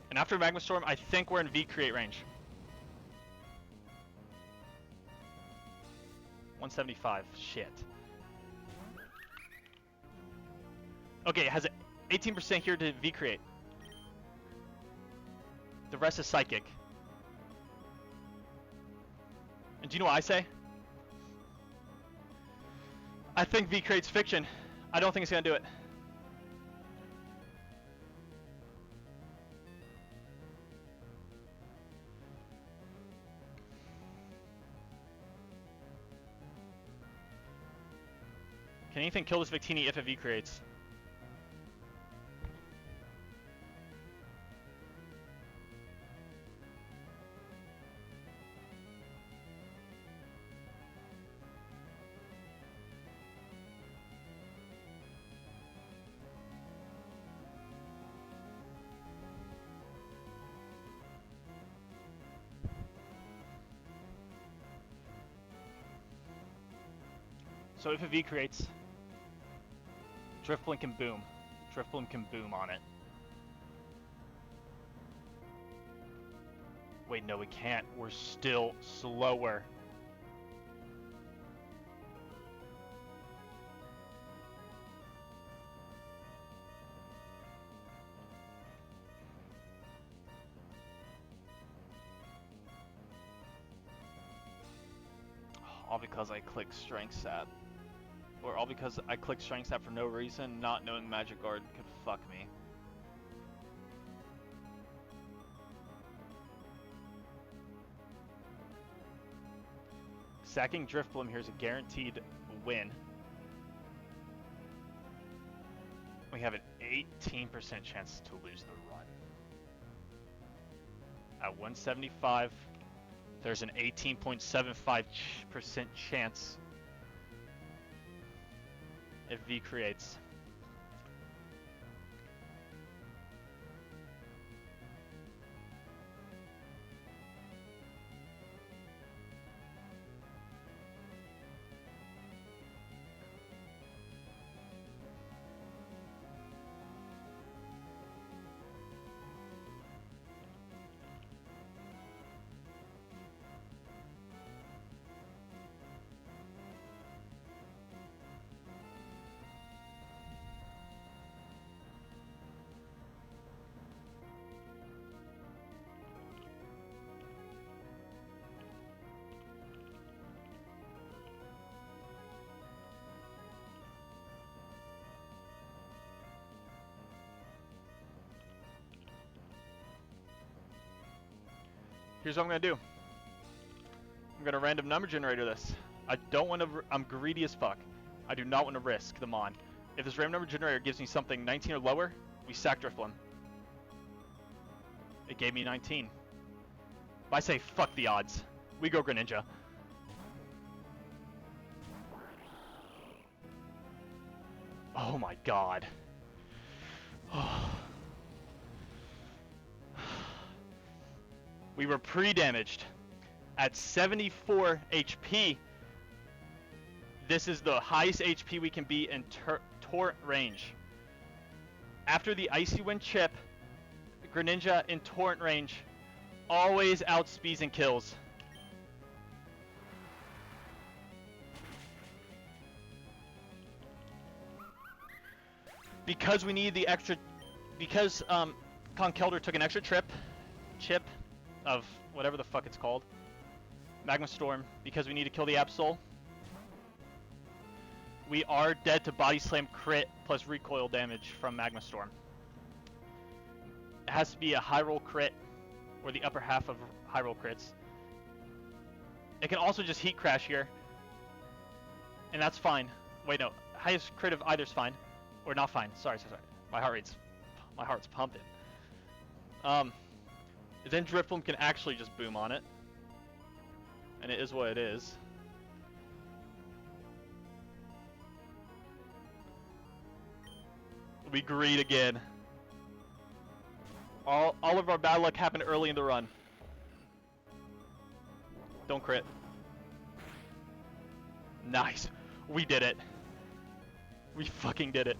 And after Magma Storm, I think we're in V-Create range. 175. Shit. Okay, it has 18% here to V-Create. The rest is Psychic. And do you know what I say? I think V-Create's fiction. I don't think it's gonna do it. Can anything kill this Victini if it V-Creates? So if a V creates, Drifloon can boom. Drifloon can boom on it. Wait, no, we can't. We're still slower. All because I clicked Strength Sap. Or all because I clicked Strength Sap for no reason, not knowing Magic Guard could fuck me. Sacking Drifloon here is a guaranteed win. We have an 18% chance to lose the run. At 175, there's an 18.75% chance if V creates. Here's what I'm gonna do. I'm gonna random number generator this. I don't want to. I'm greedy as fuck. I do not want to risk the Mon. If this random number generator gives me something 19 or lower, we sack Drifloon. It gave me 19. But I say fuck the odds. We go Greninja. Oh my god. We were pre-damaged. At 74 HP, this is the highest HP we can be in torrent range. After the Icy Wind chip, Greninja in torrent range always outspeeds and kills. Because we need the extra, because Conkeldurr took an extra chip of whatever the fuck it's called, Magma Storm, because we need to kill the Absol. We are dead to Body Slam crit plus recoil damage from Magma Storm. It has to be a high roll crit, or the upper half of high roll crits. It can also just Heat Crash here, and that's fine. Wait, no, highest crit of either's fine, or not fine. Sorry. My heart's pumping. Then Drifloon can actually just boom on it, and it is what it is. We greed again. All of our bad luck happened early in the run. Don't crit. Nice. We did it. We fucking did it.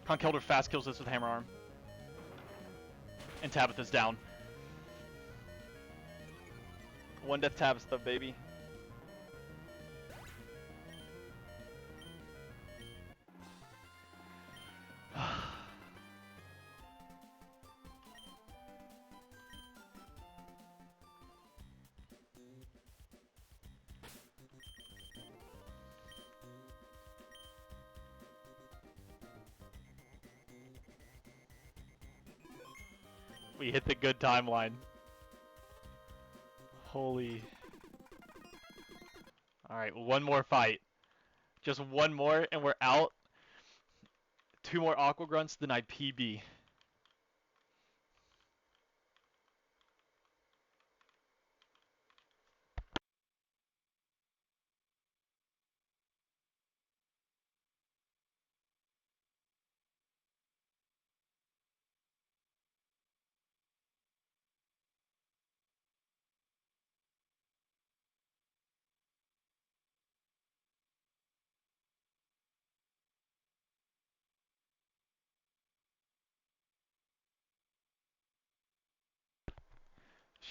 Conkeldurr fast kills this with Hammer Arm. And Tabitha's down. One death Tabitha, baby. We hit the good timeline. Holy. Alright, one more fight. Just one more and we're out. 2 more Aqua Grunts, then I PB.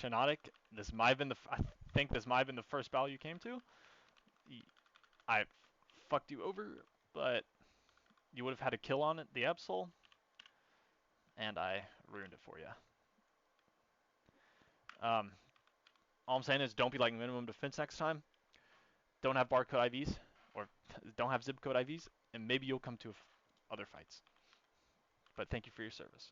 Shinotic, this might have been I think this might have been the first battle you came to. I fucked you over, but you would have had a kill on it, the Absol, and I ruined it for you. All I'm saying is don't be like minimum defense next time. Don't have barcode IVs, or don't have zip code IVs, and maybe you'll come to other fights. But thank you for your service.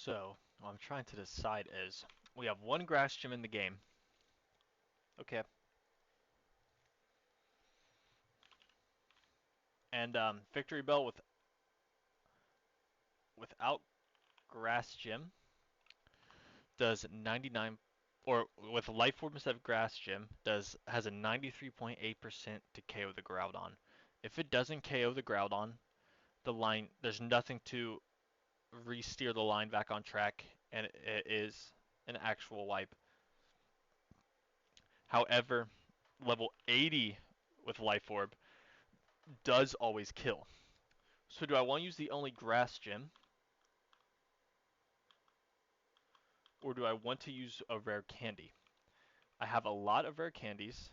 So, what I'm trying to decide is, we have one grass gym in the game. Okay. And Victory Bell without grass gym does 99, or with life orb instead of grass gym has a 93.8% to KO the Groudon. If it doesn't KO the Groudon, the line there's nothing to re-steer the line back on track, and it is an actual wipe. However, level 80 with life orb does always kill. So do I want to use the only grass gym, or do I want to use a rare candy? I have a lot of rare candies,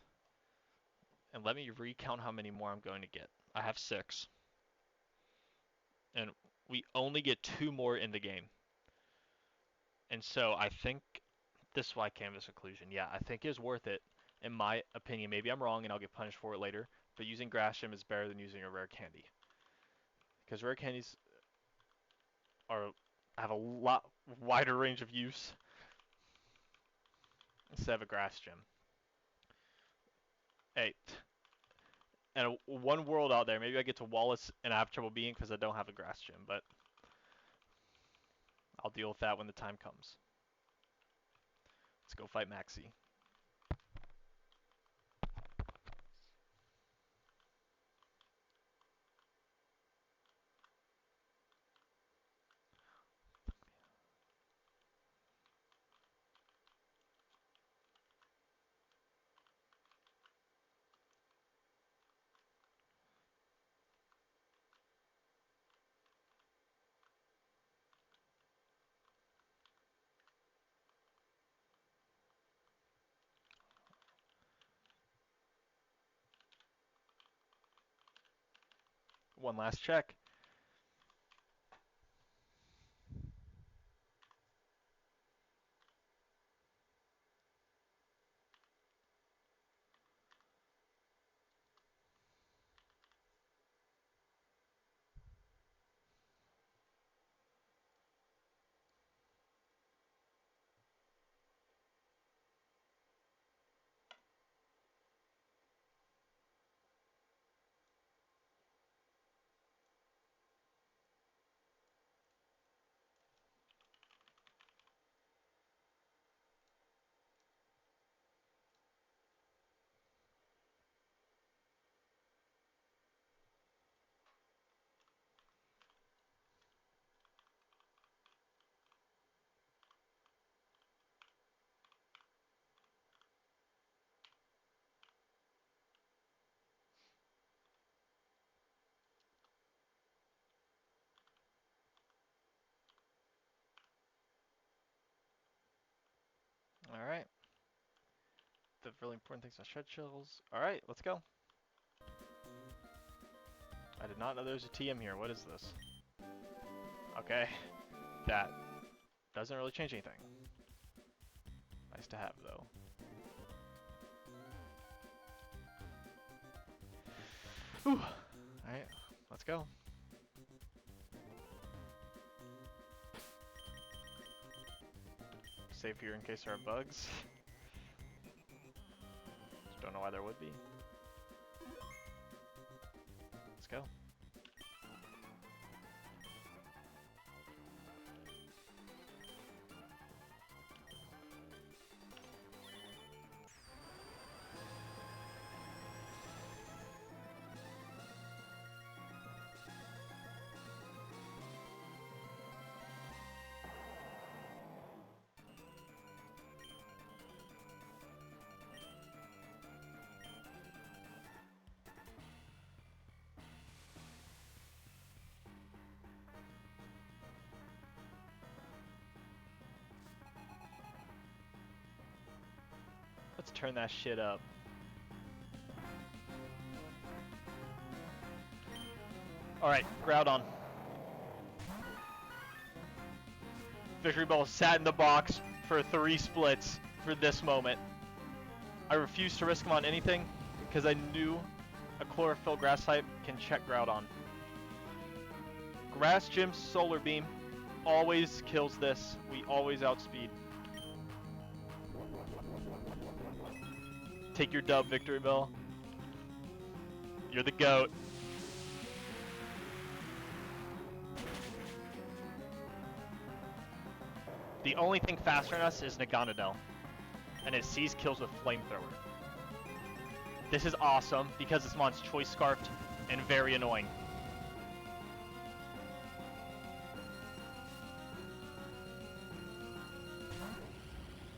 and let me recount how many more I'm going to get. I have 6, and we only get 2 more in the game. And so I think this is why I came to this conclusion. Yeah, I think it's worth it, in my opinion. Maybe I'm wrong and I'll get punished for it later, but using grass gym is better than using a rare candy. Because rare candies have a lot wider range of use instead of a grass gym. Hey, and one world out there, maybe I get to Wallace and I have trouble being because I don't have a grass gym, but I'll deal with that when the time comes. Let's go fight Maxie. One last check. Alright. The really important things are shed shells. Alright, let's go. I did not know there was a TM here. What is this? Okay. That doesn't really change anything. Nice to have, though. Whew. Alright, let's go. Save here in case there are bugs. Just don't know why there would be. Let's go. Let's turn that shit up. Alright, Groudon. Victory Bell sat in the box for 3 splits for this moment. I refused to risk him on anything because I knew a Chlorophyll Grass type can check Groudon. Grass Gym, Solar Beam. always kills this. We always outspeed. Take your dub, Victory Bell. You're the GOAT. The only thing faster than us is Naganadel, and it sees kills with Flamethrower. This is awesome because this mon's Choice Scarfed and very annoying.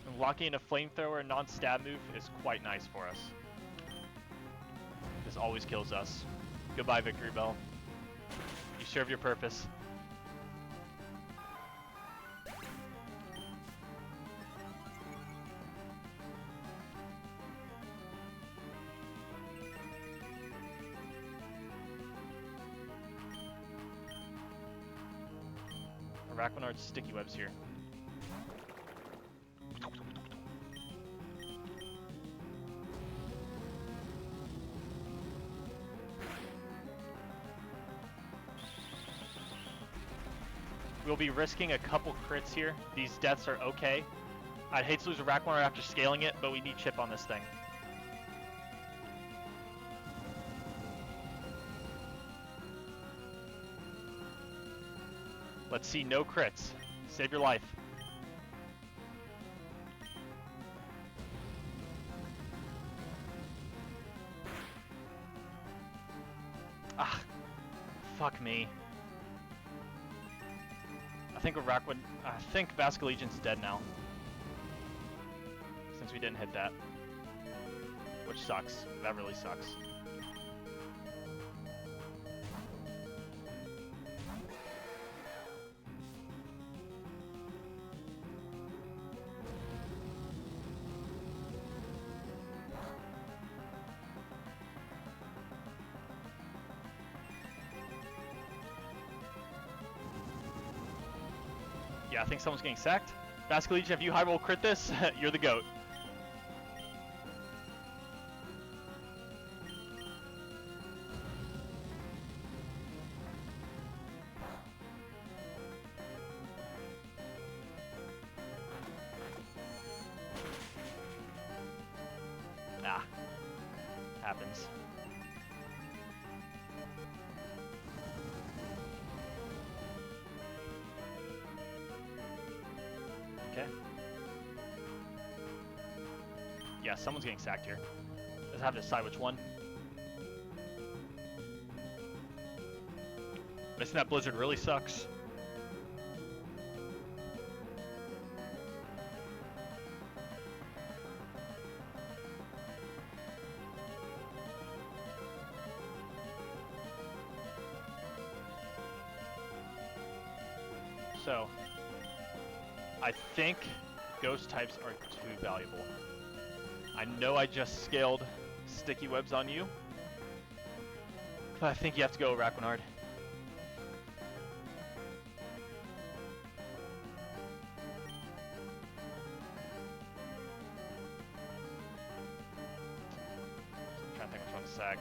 And locking in a Flamethrower and non-stab move is quite nice for us. This always kills us. Goodbye, Victory Bell. You serve your purpose. Araquanard's sticky webs here. We'll be risking a couple crits here. These deaths are okay. I'd hate to lose a Araquanard after scaling it, but we need chip on this thing. Let's see no crits. Save your life. Ah, fuck me. I think Basculegion's dead now. Since we didn't hit that. Which sucks. That really sucks. Yeah, I think someone's getting sacked. Basculegion, if you high roll crit this, you're the GOAT. Ah. Happens. Okay. Yeah, someone's getting sacked here. Let's have to decide which one. Missing that blizzard really sucks. So, I think ghost types are too valuable. I know I just scaled sticky webs on you, but I think you have to go Araquanard. I'm trying to think which one's sag.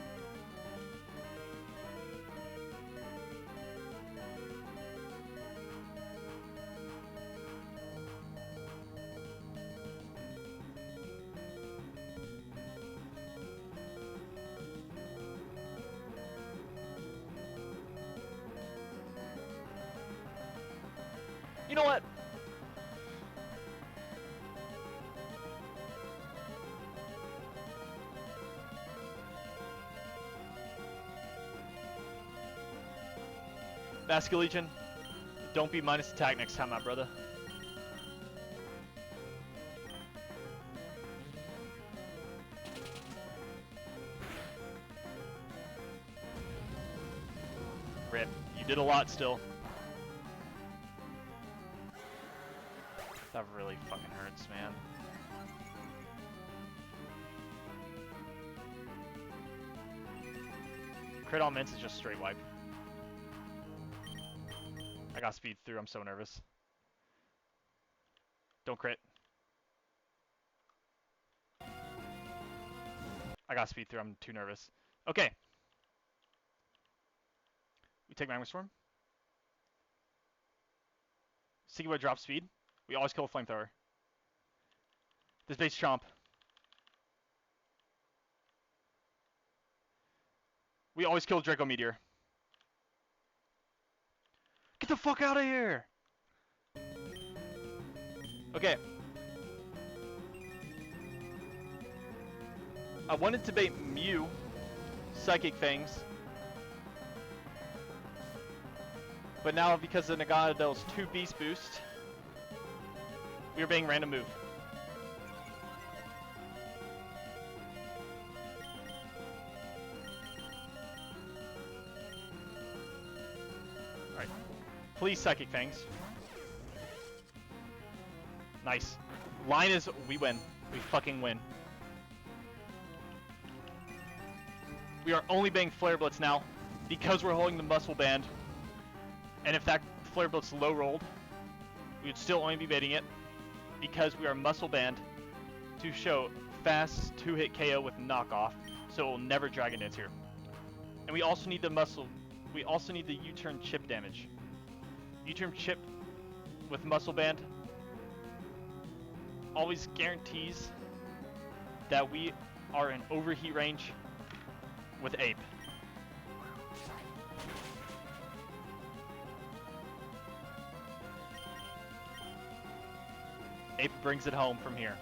You know what? Basculegion, don't be minus attack next time, my brother. Rip. You did a lot still. That really fucking hurts, man. Crit on mints is just straight wipe. I got speed through, I'm so nervous. Don't crit. I got speed through, I'm too nervous. Okay. We take Magma Storm. Sticky Web drop speed. We always kill a flamethrower. This base chomp. We always kill Draco Meteor. Get the fuck out of here! Okay. I wanted to bait Mew, Psychic Fangs, but now because of Naganadel's 2 Beast Boost, we are being random move. Alright. Please, Psychic Fangs. Nice. Line is, we win. We fucking win. We are only being Flare Blitz now because we're holding the Muscle Band. And if that Flare Blitz low rolled, we would still only be baiting it because we are Muscle Band to show fast 2-hit KO with knockoff, so it will never Dragon Dance here. And we also need the we also need the U-turn chip damage. U-turn chip with Muscle Band always guarantees that we are in overheat range with Ape. Ape brings it home from here.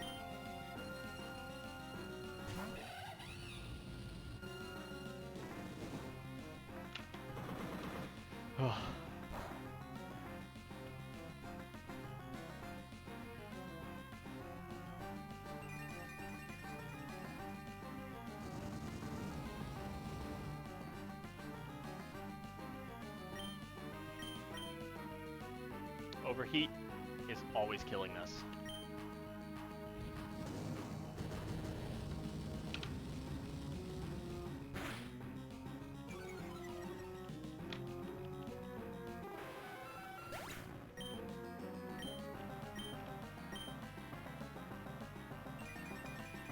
Overheat is always killing us.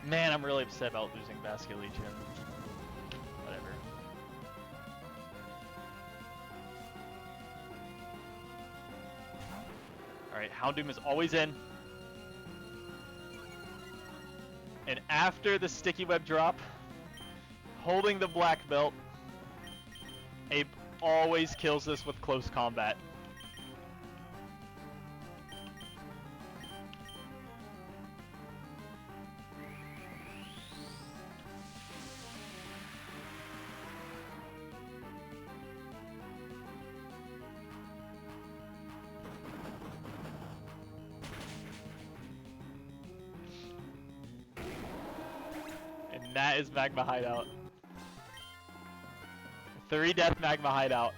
Man, I'm really upset about losing Basket Legion. Whatever. Alright, Houndoom is always in. And after the Sticky Web drop, holding the black belt, Abe always kills this with close combat. That is Magma Hideout. 3 death Magma Hideout.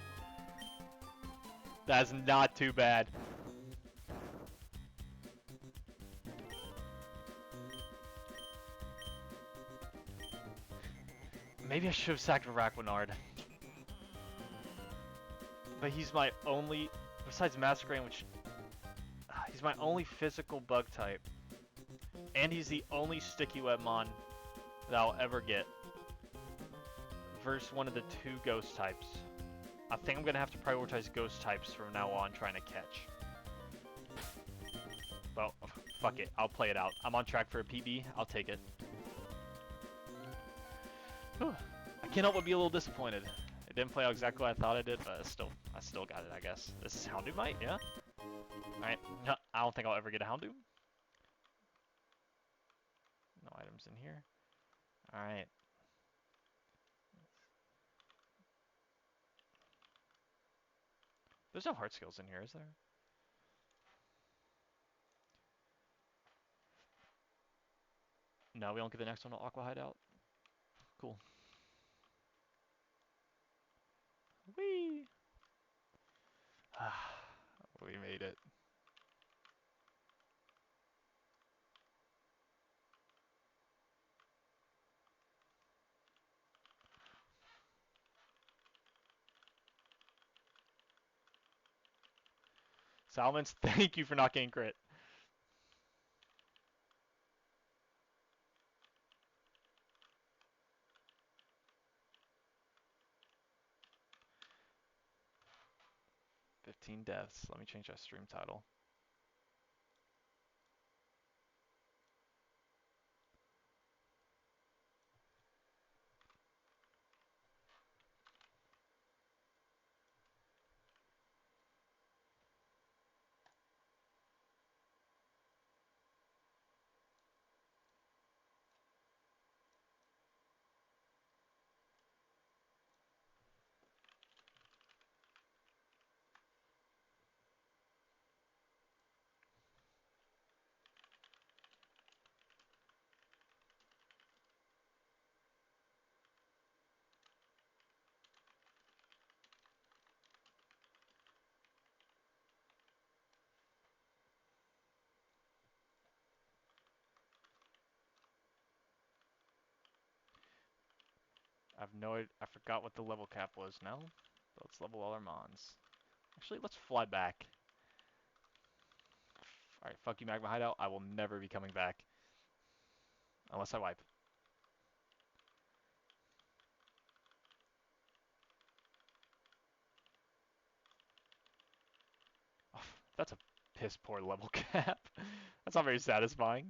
That's not too bad. Maybe I should have sacked Raquenard. But he's my only, besides Masquerain, which he's my only physical bug type. And he's the only Sticky Web mon that I'll ever get versus one of the 2 ghost types. I think I'm gonna have to prioritize ghost types from now on trying to catch. Well, fuck it, I'll play it out. I'm on track for a PB, I'll take it. Whew. I can't help but be a little disappointed. It didn't play out exactly what I thought it did, but I still got it, I guess. This is Houndoom Might, yeah? Alright, no, I don't think I'll ever get a Houndoom. No items in here. Alright. There's no heart skills in here, is there? No, we don't get the next one to Aqua Hideout. Cool. Whee! We made it. Salmons, thank you for not getting crit. "15 deaths." Let me change that stream title. I forgot what the level cap was now. But let's level all our mons. Actually, let's fly back. Alright, fuck you, Magma Hideout. I will never be coming back. Unless I wipe. Oh, that's a piss poor level cap. That's not very satisfying.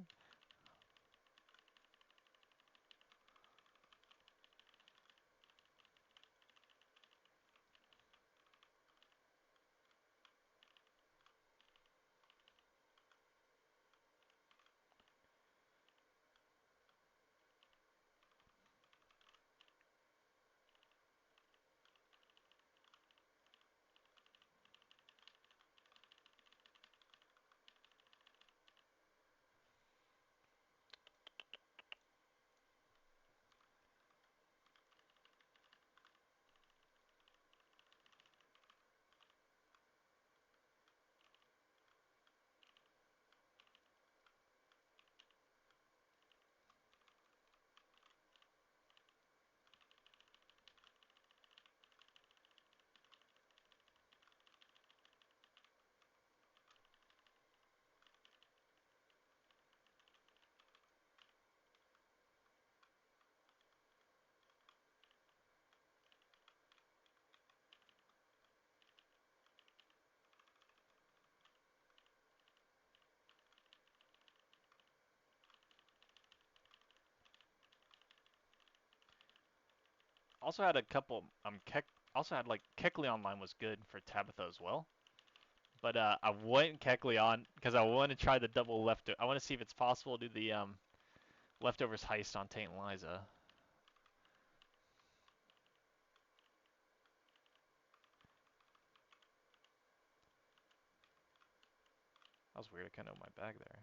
Also had a couple, also had like Kecleon online was good for Tabitha as well. But I went Kecleon because I want to try the double left. I want to see if it's possible to do the leftovers heist on Taint and Liza. That was weird. I couldn't open my bag there.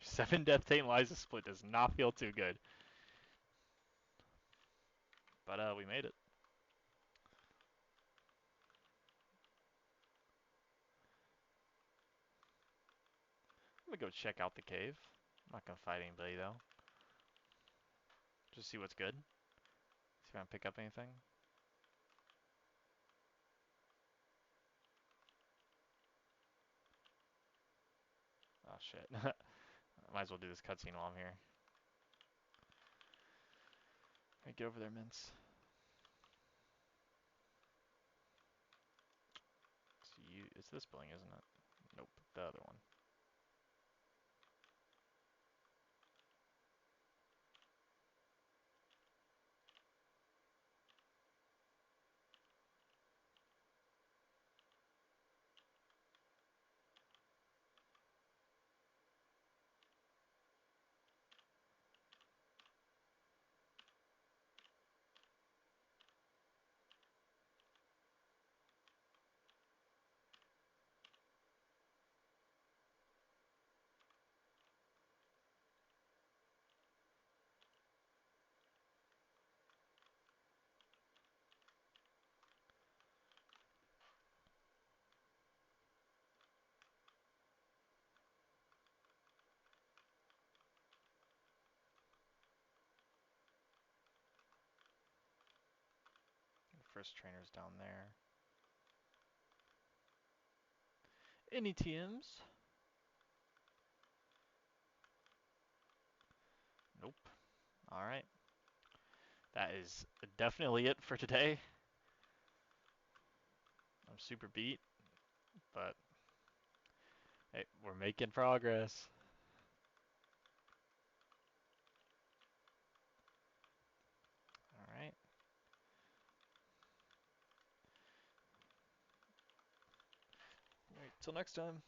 Seven death Taint and Liza split does not feel too good. But we made it. I'm gonna go check out the cave. I'm not gonna fight anybody though. Just see what's good. See if I can pick up anything. Oh shit. Might as well do this cutscene while I'm here. Hey, get over there, Mince. It's this building, isn't it? Nope, the other one. first trainers down there. Any TMs? Nope. Alright. That is definitely it for today. I'm super beat, but hey, we're making progress. Alright. Alright, till next time.